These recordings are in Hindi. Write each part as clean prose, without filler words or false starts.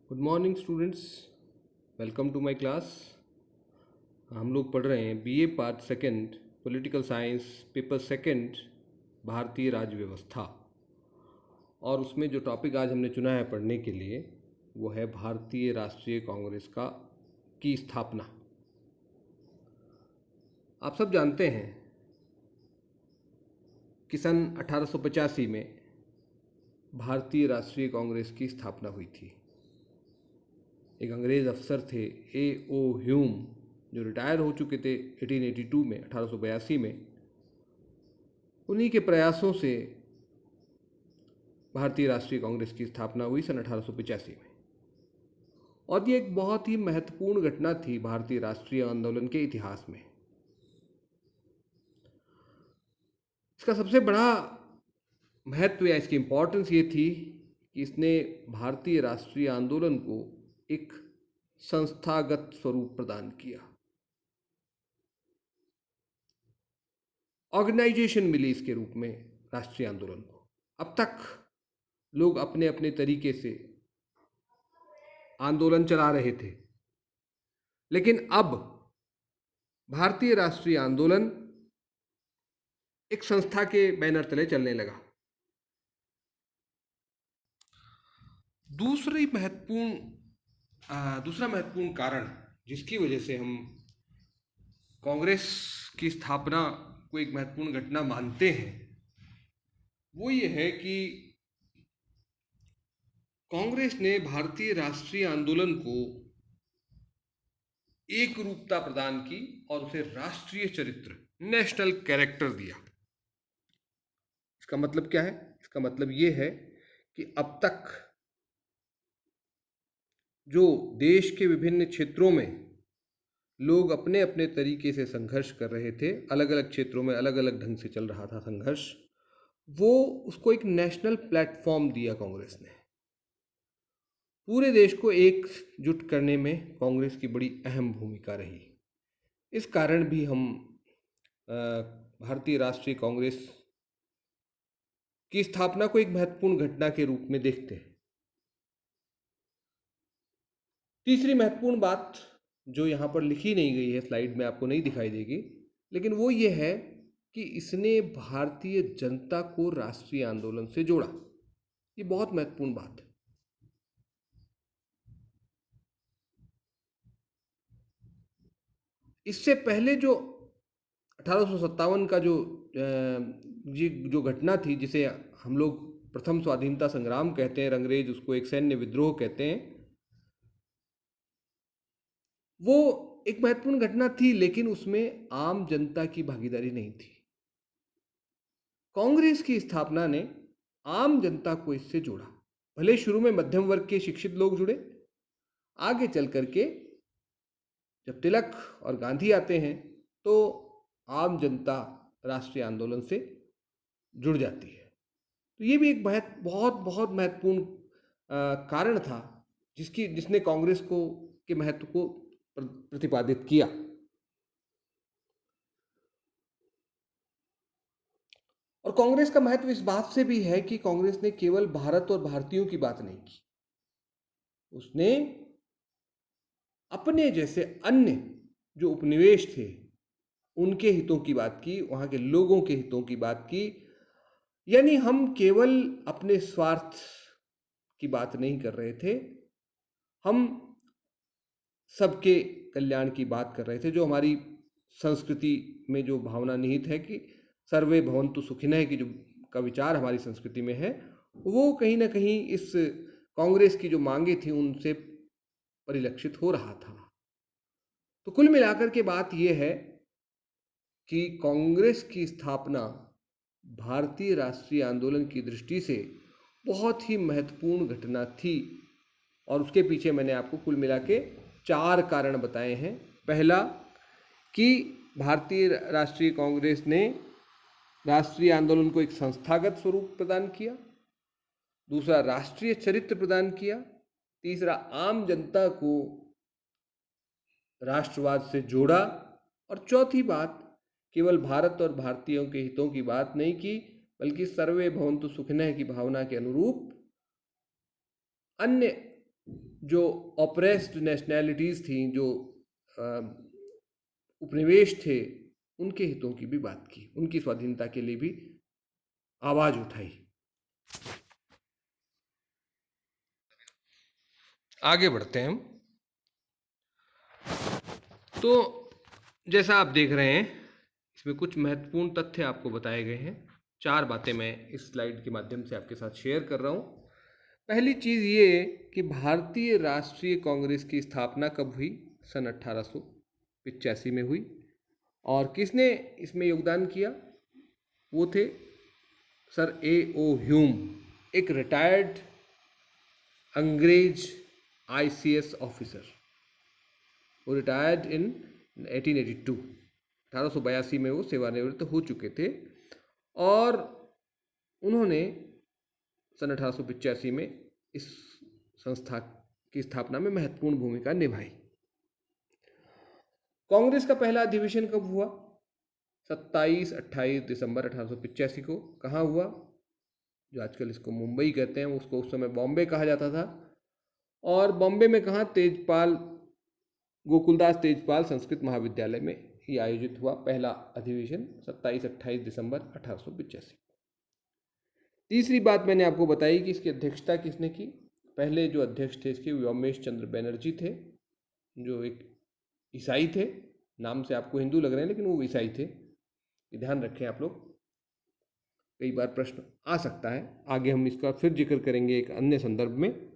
Good morning students, welcome to my class. हम लोग पढ़ रहे हैं BA part second political science paper second भारतीय राज्य व्यवस्था। और उसमें जो टॉपिक आज हमने चुना है पढ़ने के लिए वो है भारतीय राष्ट्रीय कांग्रेस की स्थापना। आप सब जानते हैं कि सन 1885 में भारतीय राष्ट्रीय कांग्रेस की स्थापना हुई थी। एक अंग्रेज़ अफसर थे A.O. ह्यूम, जो रिटायर हो चुके थे 1882 में 1882 में। उन्हीं के प्रयासों से भारतीय राष्ट्रीय कांग्रेस की स्थापना हुई सन 1885 में। और ये एक बहुत ही महत्वपूर्ण घटना थी भारतीय राष्ट्रीय आंदोलन के इतिहास में। इसका सबसे बड़ा महत्व या इसकी इम्पोर्टेंस ये थी कि इसने भारतीय राष्ट्रीय आंदोलन को एक संस्थागत स्वरूप प्रदान किया। ऑर्गेनाइजेशन मिली इसके रूप में राष्ट्रीय आंदोलन को। अब तक लोग अपने अपने तरीके से आंदोलन चला रहे थे, लेकिन अब भारतीय राष्ट्रीय आंदोलन एक संस्था के बैनर तले चलने लगा। दूसरा महत्वपूर्ण कारण जिसकी वजह से हम कांग्रेस की स्थापना को एक महत्वपूर्ण घटना मानते हैं वो ये है कि कांग्रेस ने भारतीय राष्ट्रीय आंदोलन को एक रूपता प्रदान की और उसे राष्ट्रीय चरित्र, नेशनल कैरेक्टर दिया। इसका मतलब क्या है? इसका मतलब ये है कि अब तक जो देश के विभिन्न क्षेत्रों में लोग अपने अपने तरीके से संघर्ष कर रहे थे, अलग अलग क्षेत्रों में अलग अलग ढंग से चल रहा था संघर्ष, वो उसको एक नेशनल प्लेटफॉर्म दिया कांग्रेस ने। पूरे देश को एकजुट करने में कांग्रेस की बड़ी अहम भूमिका रही। इस कारण भी हम भारतीय राष्ट्रीय कांग्रेस की स्थापना को एक महत्वपूर्ण घटना के रूप में देखते हैं। तीसरी महत्वपूर्ण बात जो यहाँ पर लिखी नहीं गई है, स्लाइड में आपको नहीं दिखाई देगी, लेकिन वो ये है कि इसने भारतीय जनता को राष्ट्रीय आंदोलन से जोड़ा। ये बहुत महत्वपूर्ण बात है। इससे पहले जो 1857 का जो घटना थी, जिसे हम लोग प्रथम स्वाधीनता संग्राम कहते हैं, अंग्रेज उसको एक सैन्य विद्रोह कहते हैं, वो एक महत्वपूर्ण घटना थी, लेकिन उसमें आम जनता की भागीदारी नहीं थी। कांग्रेस की स्थापना ने आम जनता को इससे जोड़ा। भले शुरू में मध्यम वर्ग के शिक्षित लोग जुड़े, आगे चल करके जब तिलक और गांधी आते हैं तो आम जनता राष्ट्रीय आंदोलन से जुड़ जाती है। तो ये भी एक बहुत बहुत महत्वपूर्ण कारण था जिसने कांग्रेस के महत्व को प्रतिपादित किया। और कांग्रेस का महत्व इस बात से भी है कि कांग्रेस ने केवल भारत और भारतीयों की बात नहीं की, उसने अपने जैसे अन्य जो उपनिवेश थे उनके हितों की बात की, वहाँ के लोगों के हितों की बात की। यानी हम केवल अपने स्वार्थ की बात नहीं कर रहे थे, हम सबके कल्याण की बात कर रहे थे। जो हमारी संस्कृति में जो भावना निहित है कि सर्वे भवन्तु सुखिनः की जो का विचार हमारी संस्कृति में है, वो कहीं ना कहीं इस कांग्रेस की जो मांगे थी उनसे परिलक्षित हो रहा था। तो कुल मिलाकर के बात यह है कि कांग्रेस की स्थापना भारतीय राष्ट्रीय आंदोलन की दृष्टि से बहुत ही महत्वपूर्ण घटना थी। और उसके पीछे मैंने आपको कुल मिला के 4 कारण बताए हैं। पहला कि भारतीय राष्ट्रीय कांग्रेस ने राष्ट्रीय आंदोलन को एक संस्थागत स्वरूप प्रदान किया। दूसरा, राष्ट्रीय चरित्र प्रदान किया। तीसरा, आम जनता को राष्ट्रवाद से जोड़ा। और चौथी बात, केवल भारत और भारतीयों के हितों की बात नहीं की, बल्कि सर्वे भवन्तु सुखिनः की भावना के अनुरूप अन्य जो ऑप्रेस्ड नेशनैलिटीज़ थी, जो उपनिवेश थे, उनके हितों की भी बात की, उनकी स्वाधीनता के लिए भी आवाज़ उठाई। आगे बढ़ते हैं हम। तो जैसा आप देख रहे हैं, इसमें कुछ महत्वपूर्ण तथ्य आपको बताए गए हैं। 4 बातें मैं इस स्लाइड के माध्यम से आपके साथ शेयर कर रहा हूँ। पहली चीज़ ये कि भारतीय राष्ट्रीय कांग्रेस की स्थापना कब हुई? सन 1885 में हुई। और किसने इसमें योगदान किया? वो थे सर A.O. ह्यूम, एक रिटायर्ड अंग्रेज ICS ऑफिसर। वो रिटायर्ड इन 1882, 1882 में वो सेवानिवृत्त हो चुके थे और उन्होंने सन 1885 में इस संस्था की स्थापना में महत्वपूर्ण भूमिका निभाई। कांग्रेस का पहला अधिवेशन कब हुआ? 27-28 दिसंबर 1885 को। कहाँ हुआ? जो आजकल इसको मुंबई कहते हैं, उसको उस समय बॉम्बे कहा जाता था। और बॉम्बे में कहाँ? तेजपाल, गोकुलदास तेजपाल संस्कृत महाविद्यालय में ये आयोजित हुआ पहला अधिवेशन 27-28 दिसंबर 1885। तीसरी बात मैंने आपको बताई कि इसकी अध्यक्षता किसने की? पहले जो अध्यक्ष थे इसके व्योमेश चंद्र बनर्जी थे, जो एक ईसाई थे। नाम से आपको हिंदू लग रहे हैं लेकिन वो ईसाई थे, ये ध्यान रखें आप लोग, कई बार प्रश्न आ सकता है। आगे हम इसका फिर जिक्र करेंगे एक अन्य संदर्भ में।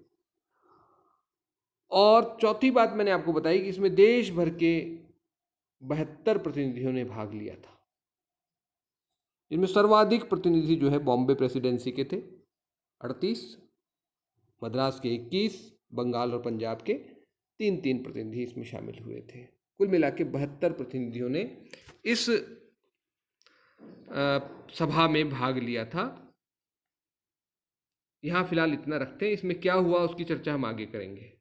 और चौथी बात मैंने आपको बताई कि इसमें देश भर के 72 प्रतिनिधियों ने भाग लिया था। इनमें सर्वाधिक प्रतिनिधि जो है बॉम्बे प्रेसिडेंसी के थे 38, मद्रास के 21, बंगाल और पंजाब के 3-3 प्रतिनिधि इसमें शामिल हुए थे। कुल मिला के 72 प्रतिनिधियों ने इस सभा में भाग लिया था। यहाँ फिलहाल इतना रखते हैं। इसमें क्या हुआ उसकी चर्चा हम आगे करेंगे।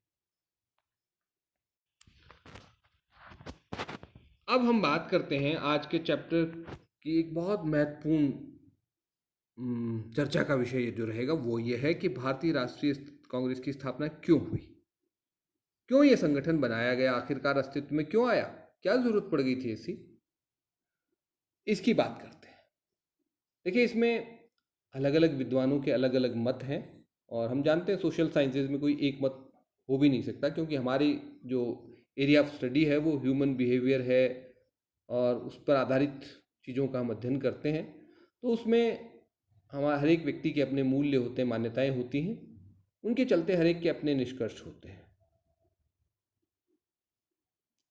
अब हम बात करते हैं आज के चैप्टर की एक बहुत महत्वपूर्ण चर्चा का विषय जो रहेगा वो ये है कि भारतीय राष्ट्रीय कांग्रेस की स्थापना क्यों हुई, क्यों ये संगठन बनाया गया, आखिरकार अस्तित्व में क्यों आया, क्या जरूरत पड़ गई थी ऐसी, इसकी बात करते हैं। देखिए, इसमें अलग अलग विद्वानों के अलग अलग मत हैं और हम जानते हैं सोशल साइंसेज में कोई एक मत हो भी नहीं सकता, क्योंकि हमारी जो एरिया ऑफ स्टडी है वो ह्यूमन बिहेवियर है और उस पर आधारित चीज़ों का हम अध्ययन करते हैं। तो उसमें हमारा हर एक व्यक्ति के अपने मूल्य होते हैं, मान्यताएं होती हैं, उनके चलते हर एक के अपने निष्कर्ष होते हैं।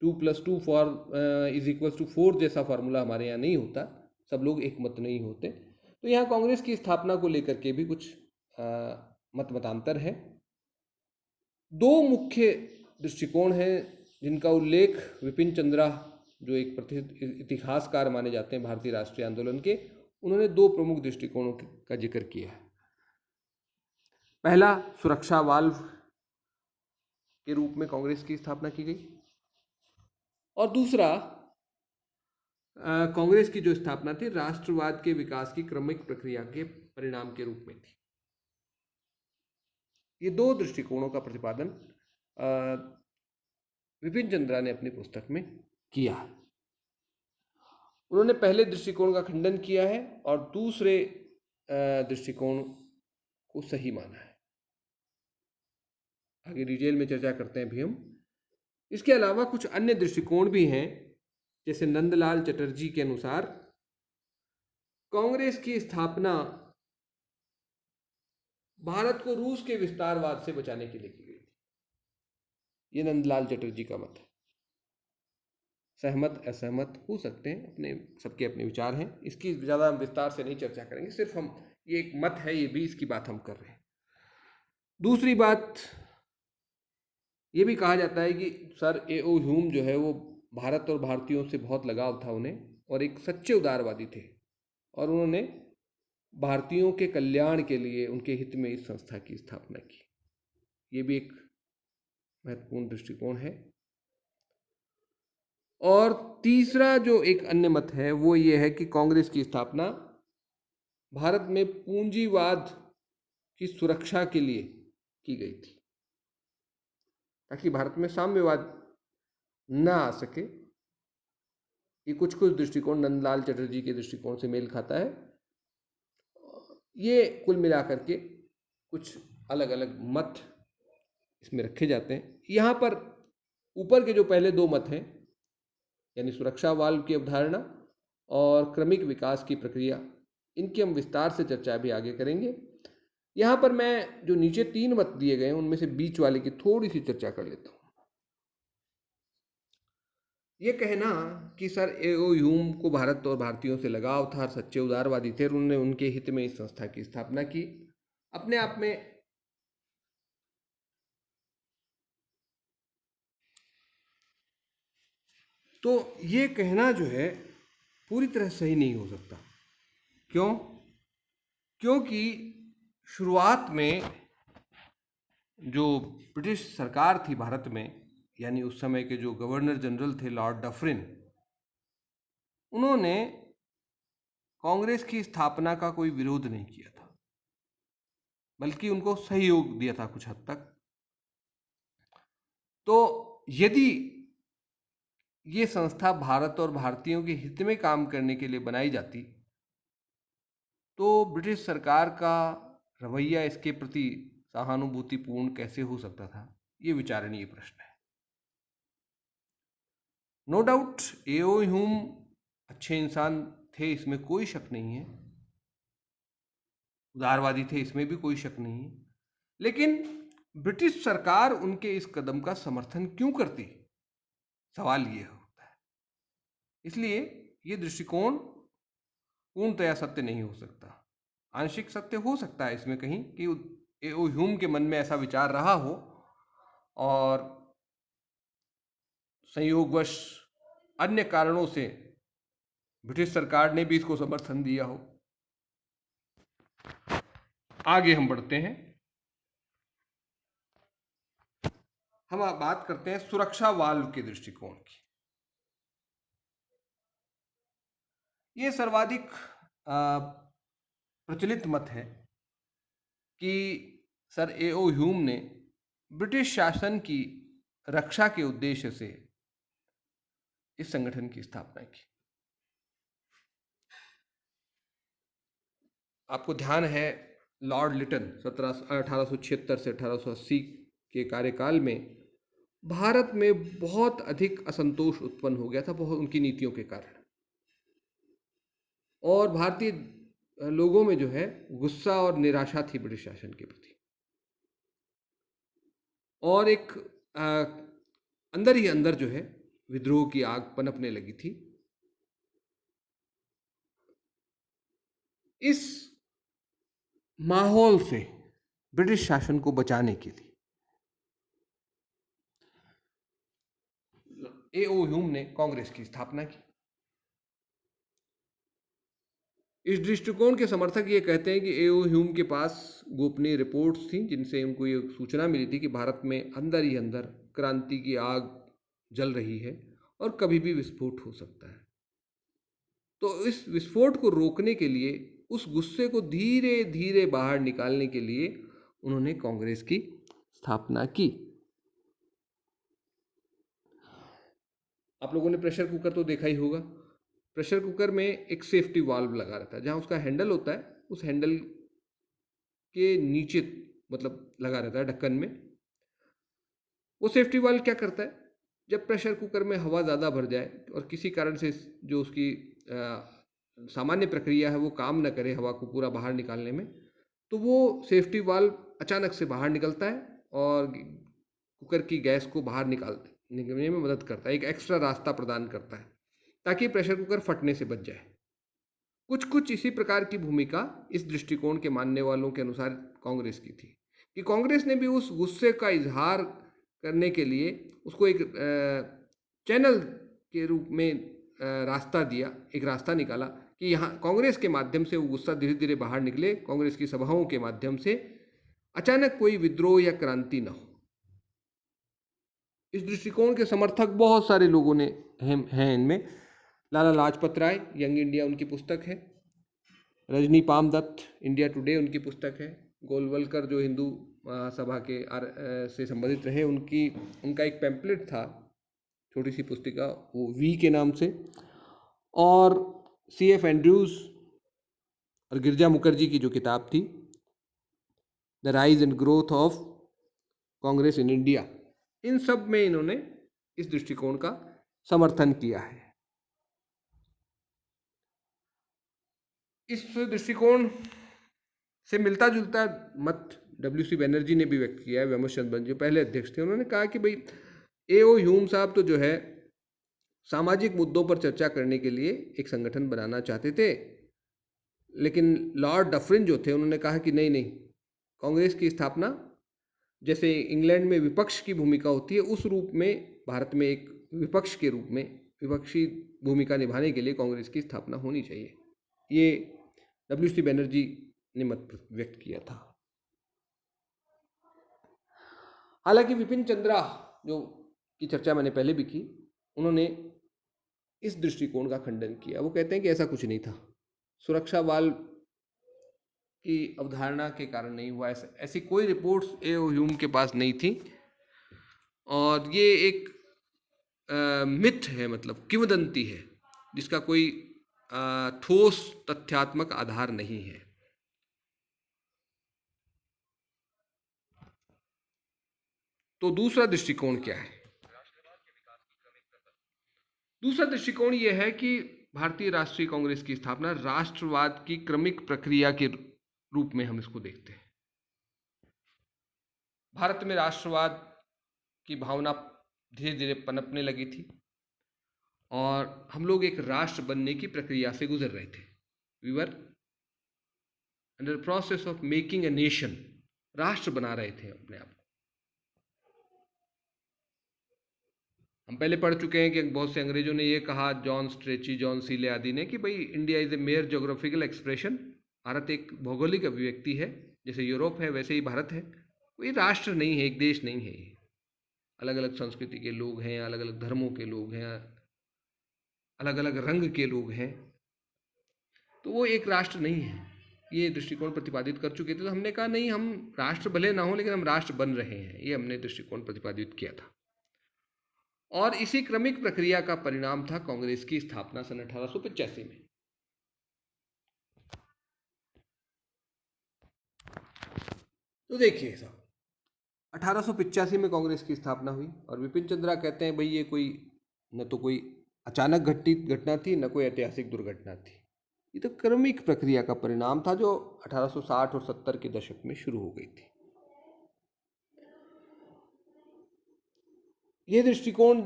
2+2 जैसा फार्मूला हमारे यहाँ नहीं होता, सब लोग एक मत नहीं होते। तो यहाँ कांग्रेस की स्थापना को लेकर के भी कुछ मतांतर है। 2 मुख्य दृष्टिकोण हैं जिनका उल्लेख विपिन चंद्रा, जो एक प्रतिष्ठित इतिहासकार माने जाते हैं भारतीय राष्ट्रीय आंदोलन के, उन्होंने 2 प्रमुख दृष्टिकोणों का जिक्र किया है। पहला, सुरक्षा वाल्व के रूप में कांग्रेस की स्थापना की गई, और दूसरा, कांग्रेस की जो स्थापना थी राष्ट्रवाद के विकास की क्रमिक प्रक्रिया के परिणाम के रूप में थी। ये 2 दृष्टिकोणों का प्रतिपादन विपिन चंद्रा ने अपनी पुस्तक में किया। उन्होंने पहले दृष्टिकोण का खंडन किया है और दूसरे दृष्टिकोण को सही माना है। आगे डिटेल में चर्चा करते हैं अभी हम। इसके अलावा कुछ अन्य दृष्टिकोण भी हैं, जैसे नंदलाल चटर्जी के अनुसार कांग्रेस की स्थापना भारत को रूस के विस्तारवाद से बचाने के लिए की गई थी। ये नंदलाल चटर्जी का मत है। सहमत असहमत हो सकते हैं, अपने सबके अपने विचार हैं, इसकी ज़्यादा हम विस्तार से नहीं चर्चा करेंगे, सिर्फ हम ये एक मत है, ये भी इसकी बात हम कर रहे हैं। दूसरी बात, ये भी कहा जाता है कि सर A.O. ह्यूम जो है वो भारत और भारतीयों से बहुत लगाव था उन्हें, और एक सच्चे उदारवादी थे, और उन्होंने भारतीयों के कल्याण के लिए उनके हित में इस संस्था की स्थापना की। ये भी एक महत्वपूर्ण दृष्टिकोण है। और तीसरा जो एक अन्य मत है वो ये है कि कांग्रेस की स्थापना भारत में पूंजीवाद की सुरक्षा के लिए की गई थी। ताकि भारत में साम्यवाद ना आ सके। ये कुछ कुछ दृष्टिकोण नंदलाल चटर्जी के दृष्टिकोण से मेल खाता है। ये कुल मिलाकर के कुछ अलग अलग मत इसमें रखे जाते हैं। यहाँ पर ऊपर के जो पहले दो मत हैं, यानी सुरक्षा वाल्व की अवधारणा और क्रमिक विकास की प्रक्रिया, इनकी हम विस्तार से चर्चा भी आगे करेंगे। यहाँ पर मैं जो नीचे तीन मत दिए गए हैं उनमें से बीच वाले की थोड़ी सी चर्चा कर लेता हूँ। ये कहना कि सर ए.ओ. ह्यूम को भारत और भारतीयों से लगाव था, सच्चे उदारवादी थे और उन्होंने उनके हित में इस संस्था की स्थापना की, अपने आप में तो ये कहना जो है पूरी तरह सही नहीं हो सकता। क्यों? क्योंकि शुरुआत में जो ब्रिटिश सरकार थी भारत में, यानी उस समय के जो गवर्नर जनरल थे लॉर्ड डफरिन, उन्होंने कांग्रेस की स्थापना का कोई विरोध नहीं किया था, बल्कि उनको सहयोग दिया था कुछ हद तक। तो यदि ये संस्था भारत और भारतीयों के हित में काम करने के लिए बनाई जाती तो ब्रिटिश सरकार का रवैया इसके प्रति सहानुभूतिपूर्ण कैसे हो सकता था, ये विचारणीय प्रश्न है। No doubt A.O.. ह्यूम अच्छे इंसान थे, इसमें कोई शक नहीं है, उदारवादी थे, इसमें भी कोई शक नहीं है, लेकिन ब्रिटिश सरकार उनके इस कदम का समर्थन क्यों करती, सवाल ये होता है। इसलिए ये दृष्टिकोण पूर्णतया सत्य नहीं हो सकता। आंशिक सत्य हो सकता है इसमें कहीं कि ए.ओ. ह्यूम के मन में ऐसा विचार रहा हो और संयोगवश अन्य कारणों से ब्रिटिश सरकार ने भी इसको समर्थन दिया हो। आगे हम बढ़ते हैं। हम अब बात करते हैं सुरक्षा वाल्व के दृष्टिकोण की। ये सर्वाधिक प्रचलित मत है कि सर ए.ओ. ह्यूम ने ब्रिटिश शासन की रक्षा के उद्देश्य से इस संगठन की स्थापना की। आपको ध्यान है लॉर्ड लिटन 1876 से 1880 के कार्यकाल में भारत में बहुत अधिक असंतोष उत्पन्न हो गया था, बहुत उनकी नीतियों के कारण, और भारतीय लोगों में जो है गुस्सा और निराशा थी ब्रिटिश शासन के प्रति, और एक अंदर ही अंदर जो है विद्रोह की आग पनपने लगी थी। इस माहौल से ब्रिटिश शासन को बचाने के लिए ए.ओ. ह्यूम ने कांग्रेस की स्थापना की। इस दृष्टिकोण के समर्थक ये कहते हैं कि ए.ओ. ह्यूम के पास गोपनीय रिपोर्ट्स थी जिनसे उनको ये सूचना मिली थी कि भारत में अंदर ही अंदर क्रांति की आग जल रही है और कभी भी विस्फोट हो सकता है। तो इस विस्फोट को रोकने के लिए, उस गुस्से को धीरे धीरे बाहर निकालने के लिए उन्होंने कांग्रेस की स्थापना की। आप लोगों ने प्रेशर कुकर तो देखा ही होगा। प्रेशर कुकर में एक सेफ्टी वाल्व लगा रहता है, जहाँ उसका हैंडल होता है, उस हैंडल के नीचे मतलब लगा रहता है ढक्कन में। वो सेफ्टी वाल्व क्या करता है, जब प्रेशर कुकर में हवा ज़्यादा भर जाए और किसी कारण से जो उसकी सामान्य प्रक्रिया है वो काम न करे हवा को पूरा बाहर निकालने में, तो वो सेफ्टी वाल्व अचानक से बाहर निकलता है और कुकर की गैस को बाहर निकलने में मदद करता है, एक एक्स्ट्रा रास्ता प्रदान करता है ताकि प्रेशर कुकर फटने से बच जाए। कुछ कुछ इसी प्रकार की भूमिका इस दृष्टिकोण के मानने वालों के अनुसार कांग्रेस की थी कि कांग्रेस ने भी उस गुस्से का इजहार करने के लिए उसको एक चैनल के रूप में रास्ता दिया, एक रास्ता निकाला कि यहाँ कांग्रेस के माध्यम से वो गुस्सा धीरे धीरे बाहर निकले, कांग्रेस की सभाओं के माध्यम से अचानक कोई विद्रोह या क्रांति न हो। इस दृष्टिकोण के समर्थक बहुत सारे लोगों ने हैं इनमें लाला लाजपत राय, यंग इंडिया उनकी पुस्तक है, रजनी पामदत्त, इंडिया टुडे उनकी पुस्तक है, गोलवलकर जो हिंदू सभा के से संबंधित रहे, उनका एक पैम्पलेट था, छोटी सी पुस्तिका, वो वी के नाम से, और C.F. एंड्रूज और गिरजा मुखर्जी की जो किताब थी, the rise and growth of Congress in India, इन सब में इन्होंने इस दृष्टिकोण का समर्थन किया है। इस दृष्टिकोण से मिलता जुलता मत W.C. बनर्जी ने भी व्यक्त किया है। व्योमेश चंद्र बनर्जी पहले अध्यक्ष थे, उन्होंने कहा कि भाई A.O. ह्यूम साहब तो जो है सामाजिक मुद्दों पर चर्चा करने के लिए एक संगठन बनाना चाहते थे, लेकिन लॉर्ड डफरिन जो थे उन्होंने कहा कि नहीं, कांग्रेस की स्थापना जैसे इंग्लैंड में विपक्ष की भूमिका होती है, उस रूप में भारत में एक विपक्ष के रूप में विपक्षी भूमिका निभाने के लिए कांग्रेस की स्थापना होनी चाहिए। ये W.C. बनर्जी ने मत व्यक्त किया था। हालांकि विपिन चंद्रा, जो की चर्चा मैंने पहले भी की, उन्होंने इस दृष्टिकोण का खंडन किया। वो कहते हैं कि ऐसा कुछ नहीं था, सुरक्षा बल की अवधारणा के कारण नहीं हुआ, ऐसी कोई रिपोर्ट्स A.O. ह्यूम के पास नहीं थी, और ये एक मिथ है, मतलब किंवदंती है, जिसका कोई ठोस तथ्यात्मक आधार नहीं है। तो दूसरा दृष्टिकोण क्या है? दूसरा दृष्टिकोण यह है कि भारतीय राष्ट्रीय कांग्रेस की स्थापना राष्ट्रवाद की क्रमिक प्रक्रिया के रूप में हम इसको देखते हैं। भारत में राष्ट्रवाद की भावना धीरे धीरे पनपने लगी थी, और हम लोग एक राष्ट्र बनने की प्रक्रिया से गुजर रहे थे। We were under process of making a nation, राष्ट्र बना रहे थे अपने आप को। हम पहले पढ़ चुके हैं कि बहुत से अंग्रेजों ने ये कहा, जॉन स्ट्रेची, जॉन सीले आदि ने, कि भाई India is a mayor geographical expression, Bharat एक भौगोलिक अभिव्यक्ति है, जैसे यूरोप है वैसे ही भारत है, कोई राष्ट्र नहीं है, एक देश नहीं है। अलग अलग संस्कृति के लोग हैं, अलग अलग धर्मों के लोग हैं, अलग अलग रंग के लोग हैं, तो वो एक राष्ट्र नहीं है। ये दृष्टिकोण प्रतिपादित कर चुके थे, तो हमने कहा नहीं, हम राष्ट्र भले ना हो लेकिन हम राष्ट्र बन रहे हैं, ये हमने दृष्टिकोण प्रतिपादित किया था। और इसी क्रमिक प्रक्रिया का परिणाम था कांग्रेस की स्थापना सन 1885 में। तो देखिए साहब, 1885 में कांग्रेस की स्थापना हुई, और विपिन चंद्रा कहते हैं भाई ये कोई न तो कोई अचानक घटना थी, न कोई ऐतिहासिक दुर्घटना थी, ये तो क्रमिक प्रक्रिया का परिणाम था जो 1860 और 70 के दशक में शुरू हो गई थी। ये दृष्टिकोण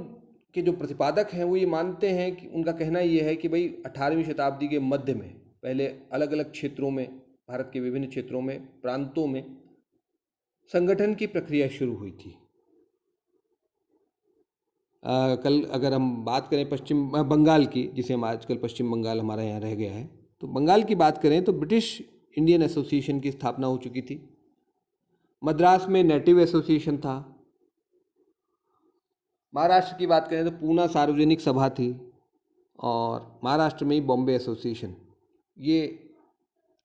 के जो प्रतिपादक हैं वो ये मानते हैं कि उनका कहना ये है कि भाई 18वीं शताब्दी के मध्य में पहले अलग अलग क्षेत्रों में, भारत के विभिन्न क्षेत्रों में, प्रांतों में संगठन की प्रक्रिया शुरू हुई थी। कल अगर हम बात करें पश्चिम बंगाल की, जिसे हम आजकल पश्चिम बंगाल हमारा यहाँ रह गया है, तो बंगाल की बात करें तो ब्रिटिश इंडियन एसोसिएशन की स्थापना हो चुकी थी। मद्रास में नेटिव एसोसिएशन था। महाराष्ट्र की बात करें तो पूना सार्वजनिक सभा थी, और महाराष्ट्र में ही बॉम्बे एसोसिएशन, ये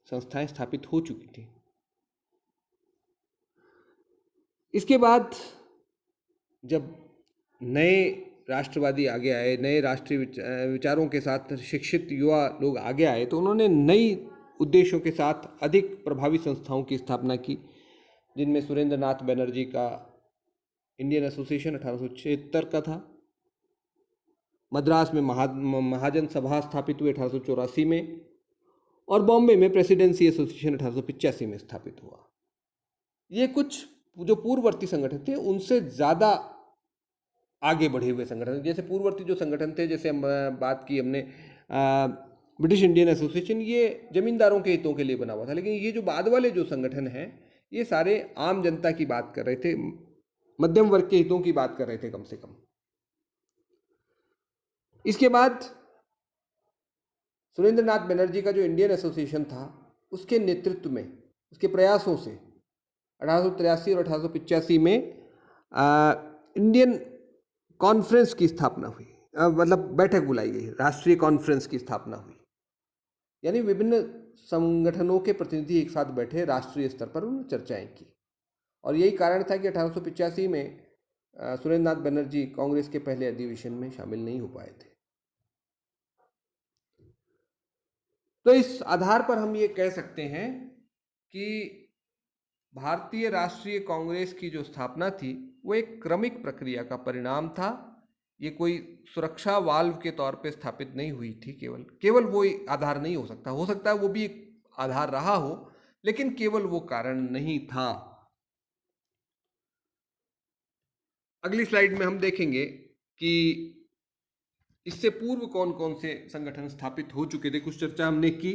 संस्थाएं स्थापित हो चुकी थी। इसके बाद जब नए राष्ट्रवादी आगे आए, नए राष्ट्रीय विचारों के साथ शिक्षित युवा लोग आगे आए, तो उन्होंने नई उद्देश्यों के साथ अधिक प्रभावी संस्थाओं की स्थापना की, जिनमें सुरेंद्र नाथ बनर्जी का इंडियन एसोसिएशन 1876 का था। मद्रास में महाजन सभा स्थापित हुई 1884 में, और बॉम्बे में प्रेसिडेंसी एसोसिएशन 1885 में स्थापित हुआ। ये कुछ जो पूर्ववर्ती संगठन थे उनसे ज़्यादा आगे बढ़े हुए संगठन, जैसे पूर्ववर्ती जो संगठन थे, जैसे हम बात की हमने ब्रिटिश इंडियन एसोसिएशन, ये जमींदारों के हितों के लिए बना हुआ था, लेकिन ये जो बाद वाले जो संगठन हैं ये सारे आम जनता की बात कर रहे थे, मध्यम वर्ग के हितों की बात कर रहे थे कम से कम। इसके बाद सुरेंद्र नाथ बनर्जी का जो इंडियन एसोसिएशन था, उसके नेतृत्व में, उसके प्रयासों से 1883 और 1885 में इंडियन कॉन्फ्रेंस की स्थापना हुई, मतलब बैठक बुलाई गई, राष्ट्रीय कॉन्फ्रेंस की स्थापना हुई, यानी विभिन्न संगठनों के प्रतिनिधि एक साथ बैठे, राष्ट्रीय स्तर पर उन्होंने चर्चाएं की, और यही कारण था कि 1885 में सुरेंद्र नाथ बनर्जी कांग्रेस के पहले अधिवेशन में शामिल नहीं हो पाए थे। तो इस आधार पर हम ये कह सकते हैं कि भारतीय राष्ट्रीय कांग्रेस की जो स्थापना थी वो एक क्रमिक प्रक्रिया का परिणाम था। ये कोई सुरक्षा वाल्व के तौर पे स्थापित नहीं हुई थी। केवल वो आधार नहीं हो सकता है वो भी एक आधार रहा हो, लेकिन केवल वो कारण नहीं था। अगली स्लाइड में हम देखेंगे कि इससे पूर्व कौन कौन से संगठन स्थापित हो चुके थे। कुछ चर्चा हमने की।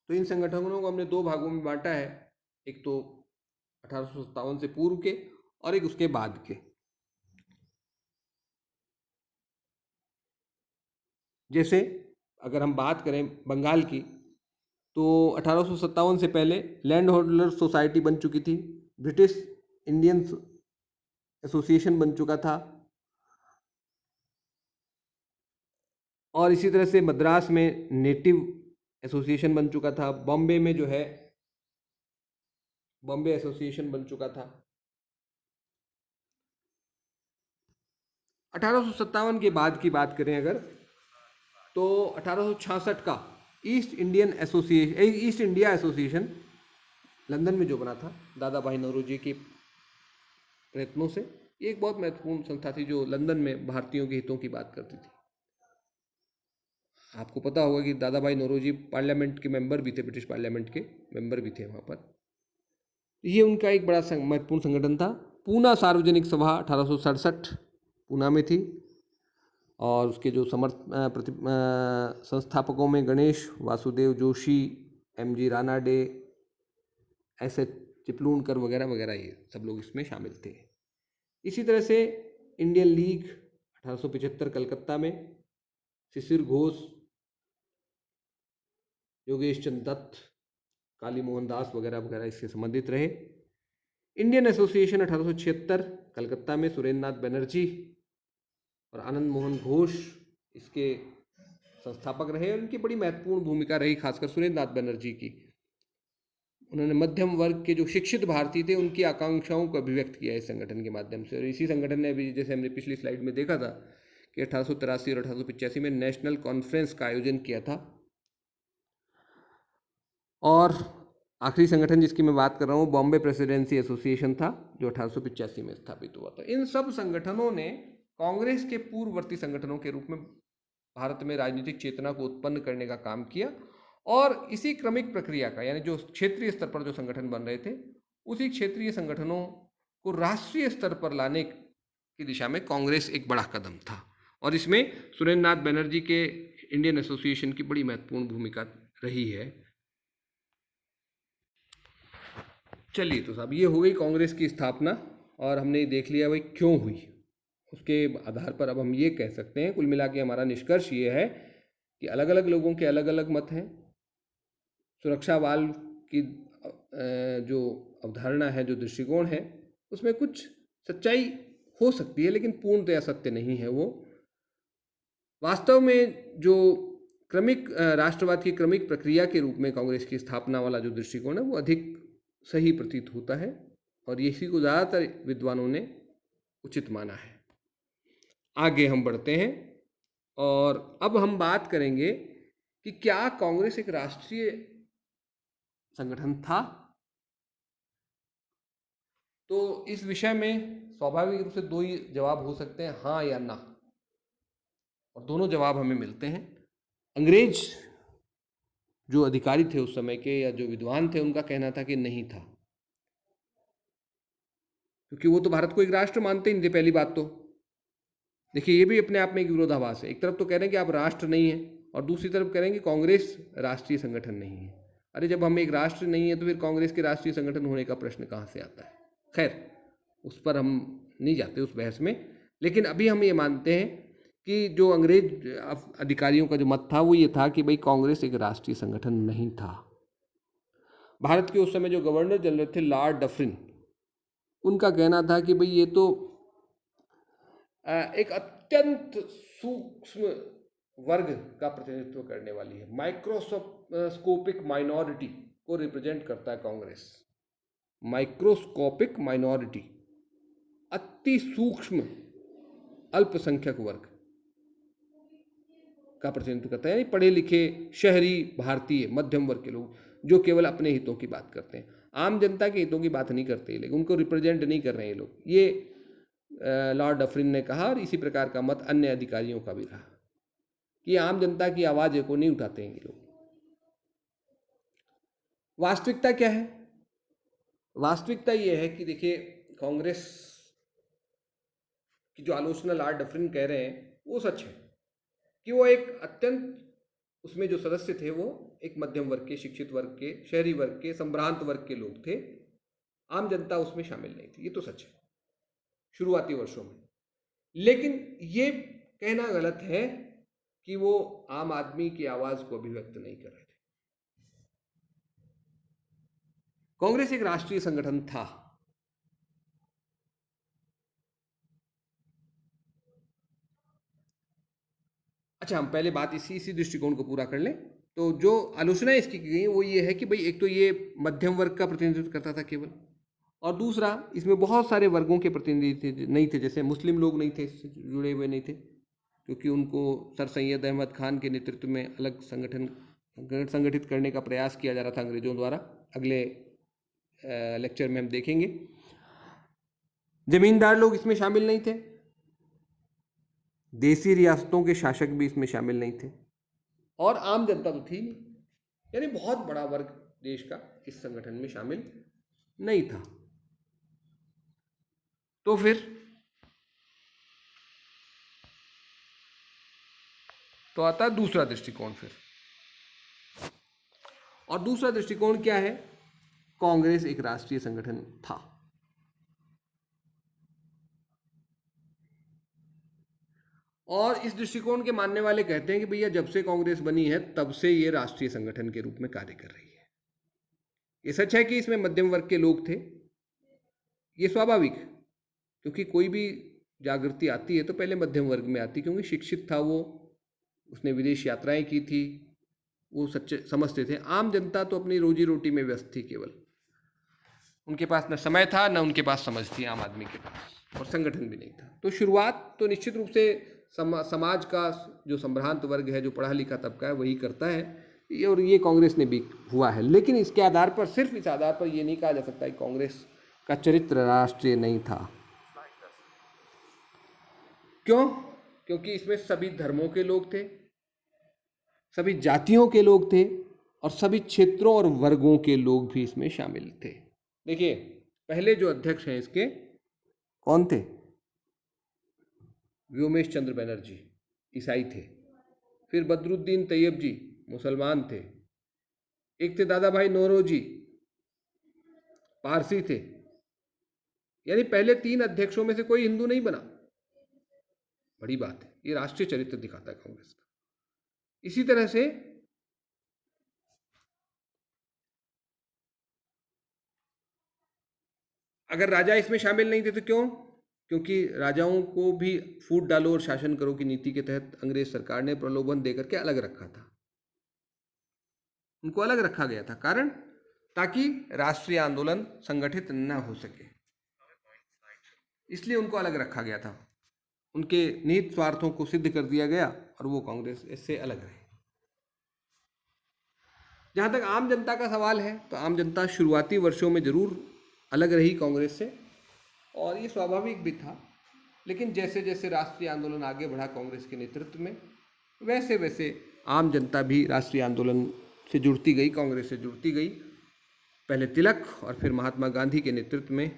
तो इन संगठनों को हमने दो भागों में बांटा है, एक तो 1857 से पूर्व के और एक उसके बाद के। जैसे अगर हम बात करें बंगाल की, तो 1857 से पहले लैंड होल्डर सोसाइटी बन चुकी थी, ब्रिटिश इंडियन एसोसिएशन बन चुका था, और इसी तरह से मद्रास में नेटिव एसोसिएशन बन चुका था, बॉम्बे में जो है बॉम्बे एसोसिएशन बन चुका था। 1857 के बाद की बात करें अगर, तो 1866 का ईस्ट इंडिया एसोसिएशन लंदन में जो बना था दादा भाई नौरोजी के प्रयत्नों से, ये एक बहुत महत्वपूर्ण संस्था थी जो लंदन में भारतीयों के हितों की बात करती थी। आपको पता होगा कि दादा भाई नौरोजी पार्लियामेंट के मेंबर भी थे, ब्रिटिश पार्लियामेंट के मेंबर भी थे वहाँ पर। ये उनका एक बड़ा महत्वपूर्ण संगठन था। पूना सार्वजनिक सभा 1867 पूना में थी, और उसके जो संस्थापकों में गणेश वासुदेव जोशी, एम.जी. रानाडे, एस.एच. चिपलूणकर वगैरह वगैरह, ये सब लोग इसमें शामिल थे। इसी तरह से इंडियन लीग 1875 कलकत्ता में, शिशिर घोष, योगेश चंद्र दत्त, काली मोहन दास वगैरह वगैरह इससे संबंधित रहे। इंडियन एसोसिएशन 1876 कलकत्ता में, सुरेंद्र नाथ बनर्जी और आनंद मोहन घोष इसके संस्थापक रहे। उनकी बड़ी महत्वपूर्ण भूमिका रही, खासकर सुरेंद्र नाथ बनर्जी की। उन्होंने मध्यम वर्ग के जो शिक्षित भारतीय थे उनकी आकांक्षाओं को अभिव्यक्त किया इस संगठन के माध्यम से। और इसी संगठन ने अभी, जैसे हमने पिछली स्लाइड में देखा था, कि 1883 और 1885 में नेशनल कॉन्फ्रेंस का आयोजन किया था। और आखिरी संगठन जिसकी मैं बात कर रहा हूँ, बॉम्बे प्रेसिडेंसी एसोसिएशन था, जो 1885 में स्थापित हुआ था। इन सब संगठनों ने कांग्रेस के पूर्ववर्ती संगठनों के रूप में भारत में राजनीतिक चेतना को उत्पन्न करने का काम किया, और इसी क्रमिक प्रक्रिया का, यानी जो क्षेत्रीय स्तर पर जो संगठन बन रहे थे, उसी क्षेत्रीय संगठनों को राष्ट्रीय स्तर पर लाने की दिशा में कांग्रेस एक बड़ा कदम था। और इसमें सुरेंद्र नाथ बनर्जी के इंडियन एसोसिएशन की बड़ी महत्वपूर्ण भूमिका रही है। चलिए, तो साहब ये हो गई कांग्रेस की स्थापना, और हमने देख लिया भाई क्यों हुई। उसके आधार पर अब हम ये कह सकते हैं, कुल मिला के हमारा निष्कर्ष ये है कि अलग अलग लोगों के अलग अलग मत हैं। सुरक्षा वाल्व की जो अवधारणा है, जो दृष्टिकोण है, उसमें कुछ सच्चाई हो सकती है, लेकिन पूर्णतया सत्य नहीं है। वो वास्तव में जो क्रमिक राष्ट्रवाद की क्रमिक प्रक्रिया के रूप में कांग्रेस की स्थापना वाला जो दृष्टिकोण है, वो अधिक सही प्रतीत होता है, और इसी को ज़्यादातर विद्वानों ने उचित माना है। आगे हम बढ़ते हैं, और अब हम बात करेंगे कि क्या कांग्रेस एक राष्ट्रीय संगठन था। तो इस विषय में स्वाभाविक रूप से दो ही जवाब हो सकते हैं, हाँ या ना, और दोनों जवाब हमें मिलते हैं। अंग्रेज जो अधिकारी थे उस समय के, या जो विद्वान थे, उनका कहना था कि नहीं था, क्योंकि वो तो भारत को एक राष्ट्र मानते ही नहीं थे। पहली बात तो देखिए, ये भी अपने आप में एक विरोधाभास है। एक तरफ तो कह रहे हैं कि आप राष्ट्र नहीं है, और दूसरी तरफ कह रहे हैं कि कांग्रेस राष्ट्रीय संगठन नहीं है। अरे, जब हम एक राष्ट्र नहीं है तो फिर कांग्रेस के राष्ट्रीय संगठन होने का प्रश्न कहाँ से आता है। खैर, उस पर हम नहीं जाते, उस बहस में। लेकिन अभी हम ये मानते हैं कि जो अंग्रेज अधिकारियों का जो मत था वो ये था कि भाई कांग्रेस एक राष्ट्रीय संगठन नहीं था। भारत के उस समय जो गवर्नर जनरल थे, लॉर्ड डफरिन, उनका कहना था कि भाई ये तो एक अत्यंत सूक्ष्म वर्ग का प्रतिनिधित्व करने वाली है, माइक्रोस्कोपिक माइनॉरिटी को रिप्रेजेंट करता है कांग्रेस। माइक्रोस्कोपिक माइनॉरिटी, अति सूक्ष्म अल्पसंख्यक वर्ग का प्रतिनिधित्व करता है, यानी पढ़े लिखे शहरी भारतीय मध्यम वर्ग के लोग जो केवल अपने हितों की बात करते हैं, आम जनता के हितों की बात नहीं करते, लेकिन उनको रिप्रेजेंट नहीं कर रहे हैं ये लोग। ये लॉर्ड डफरिन ने कहा, और इसी प्रकार का मत अन्य अधिकारियों का भी रहा कि आम जनता की आवाज को नहीं उठाते हैं ये लोग। वास्तविकता क्या है? वास्तविकता ये है कि देखिए, कांग्रेस की जो आलोचना लॉर्ड डफरिन कह रहे हैं वो सच है कि वो एक अत्यंत, उसमें जो सदस्य थे वो एक मध्यम वर्ग के, शिक्षित वर्ग के, शहरी वर्ग के, संभ्रांत वर्ग के लोग थे। आम जनता उसमें शामिल नहीं थी, ये तो सच है शुरुआती वर्षों में। लेकिन ये कहना गलत है कि वो आम आदमी की आवाज को अभिव्यक्त नहीं कर रहे थे। कांग्रेस एक राष्ट्रीय संगठन था। अच्छा, हम पहले बात इसी दृष्टिकोण को पूरा कर लें। तो जो आलोचना इसकी की गई वो ये है कि भाई एक तो ये मध्यम वर्ग का प्रतिनिधित्व करता था केवल, और दूसरा इसमें बहुत सारे वर्गों के प्रतिनिधि नहीं थे, जैसे मुस्लिम लोग नहीं थे, इससे जुड़े हुए नहीं थे, क्योंकि उनको सर सैयद अहमद खान के नेतृत्व में अलग संगठित करने का प्रयास किया जा रहा था अंग्रेजों द्वारा। अगले लेक्चर में हम देखेंगे। जमींदार लोग इसमें शामिल नहीं थे, देसी रियासतों के शासक भी इसमें शामिल नहीं थे, और आम जनता तो थी नहीं, यानी बहुत बड़ा वर्ग देश का इस संगठन में शामिल नहीं था। तो फिर तो आता दूसरा दृष्टिकोण फिर, और दूसरा दृष्टिकोण क्या है? कांग्रेस एक राष्ट्रीय संगठन था। और इस दृष्टिकोण के मानने वाले कहते हैं कि भैया जब से कांग्रेस बनी है तब से ये राष्ट्रीय संगठन के रूप में कार्य कर रही है। ये सच है कि इसमें मध्यम वर्ग के लोग थे, ये स्वाभाविक, क्योंकि कोई भी जागृति आती है तो पहले मध्यम वर्ग में आती, क्योंकि शिक्षित था वो, उसने विदेश यात्राएं की थी, वो सच्चे समझते थे। आम जनता तो अपनी रोजी रोटी में व्यस्त थी केवल, उनके पास न समय था न उनके पास समझ थी आम आदमी के पास, और संगठन भी नहीं था। तो शुरुआत तो निश्चित रूप से समाज का जो संभ्रांत वर्ग है, जो पढ़ा लिखा तबका है, वही करता है, और ये कांग्रेस ने भी हुआ है। लेकिन इसके आधार पर, सिर्फ इस आधार पर ये नहीं कहा जा सकता कि कांग्रेस का चरित्र राष्ट्रीय नहीं था। क्यों? क्योंकि इसमें सभी धर्मों के लोग थे, सभी जातियों के लोग थे, और सभी क्षेत्रों और वर्गों के लोग भी इसमें शामिल थे। देखिए, पहले जो अध्यक्ष हैं इसके कौन थे? व्योमेश चंद्र बनर्जी, ईसाई थे। फिर बदरुद्दीन तैयब जी, मुसलमान थे। एक थे दादा भाई नौरोजी, पारसी थे। यानी पहले 3 अध्यक्षों में से कोई हिंदू नहीं बना। बड़ी बात है, ये राष्ट्रीय चरित्र दिखाता है कांग्रेस का। इसी तरह से अगर राजा इसमें शामिल नहीं थे तो क्यों? क्योंकि राजाओं को भी फूट डालो और शासन करो की नीति के तहत अंग्रेज सरकार ने प्रलोभन देकर के अलग रखा था, उनको अलग रखा गया था। कारण, ताकि राष्ट्रीय आंदोलन संगठित न हो सके, इसलिए उनको अलग रखा गया था। उनके निहित स्वार्थों को सिद्ध कर दिया गया और वो कांग्रेस इससे अलग रहे। जहाँ तक आम जनता का सवाल है, तो आम जनता शुरुआती वर्षों में जरूर अलग रही कांग्रेस से, और ये स्वाभाविक भी था। लेकिन जैसे जैसे राष्ट्रीय आंदोलन आगे बढ़ा कांग्रेस के नेतृत्व में, वैसे वैसे आम जनता भी राष्ट्रीय आंदोलन से जुड़ती गई, कांग्रेस से जुड़ती गई। पहले तिलक और फिर महात्मा गांधी के नेतृत्व में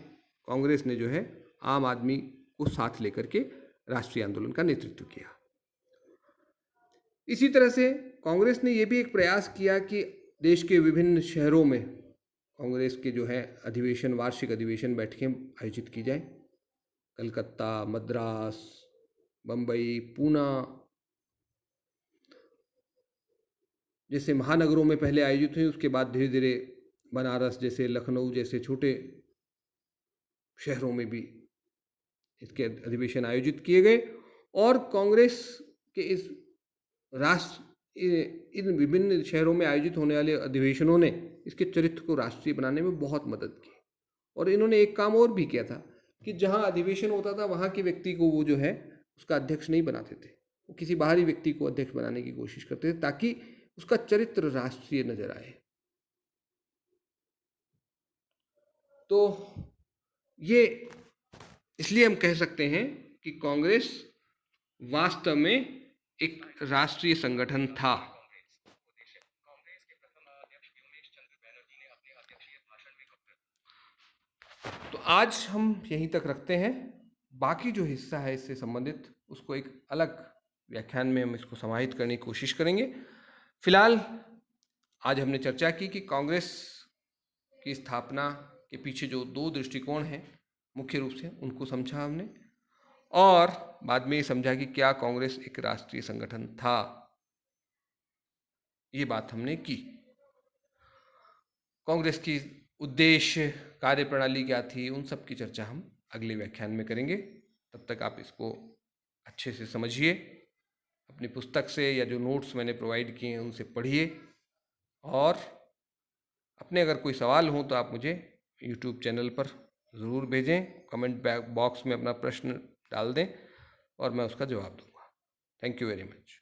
कांग्रेस ने जो है आम आदमी को साथ लेकर के राष्ट्रीय आंदोलन का नेतृत्व किया। इसी तरह से कांग्रेस ने यह भी एक प्रयास किया कि देश के विभिन्न शहरों में कांग्रेस के जो है अधिवेशन, वार्षिक अधिवेशन, बैठकें आयोजित की जाए। कलकत्ता, मद्रास, बम्बई, पूना जैसे महानगरों में पहले आयोजित हुई, उसके बाद धीरे धीरे बनारस जैसे, लखनऊ जैसे छोटे शहरों में भी इसके अधिवेशन आयोजित किए गए। और कांग्रेस के इस इन विभिन्न शहरों में आयोजित होने वाले अधिवेशनों ने इसके चरित्र को राष्ट्रीय बनाने में बहुत मदद की। और इन्होंने एक काम और भी किया था कि जहाँ अधिवेशन होता था वहाँ के व्यक्ति को वो जो है उसका अध्यक्ष नहीं बनाते थे, वो किसी बाहरी व्यक्ति को अध्यक्ष बनाने की कोशिश करते थे ताकि उसका चरित्र राष्ट्रीय नजर आए। तो ये इसलिए हम कह सकते हैं कि कांग्रेस वास्तव में एक राष्ट्रीय संगठन था। तो आज हम यहीं तक रखते हैं, बाकी जो हिस्सा है इससे संबंधित उसको एक अलग व्याख्यान में हम इसको समाहित करने की कोशिश करेंगे। फिलहाल आज हमने चर्चा की कि कांग्रेस की स्थापना के पीछे जो दो दृष्टिकोण हैं मुख्य रूप से उनको समझा हमने, और बाद में ये समझा कि क्या कांग्रेस एक राष्ट्रीय संगठन था, ये बात हमने की। कांग्रेस की उद्देश्य, कार्यप्रणाली क्या थी, उन सब की चर्चा हम अगले व्याख्यान में करेंगे। तब तक आप इसको अच्छे से समझिए, अपनी पुस्तक से या जो नोट्स मैंने प्रोवाइड किए हैं उनसे पढ़िए, और अपने अगर कोई सवाल हो तो आप मुझे यूट्यूब चैनल पर ज़रूर भेजें, कमेंट बॉक्स में अपना प्रश्न डाल दें और मैं उसका जवाब दूंगा। Thank you very much.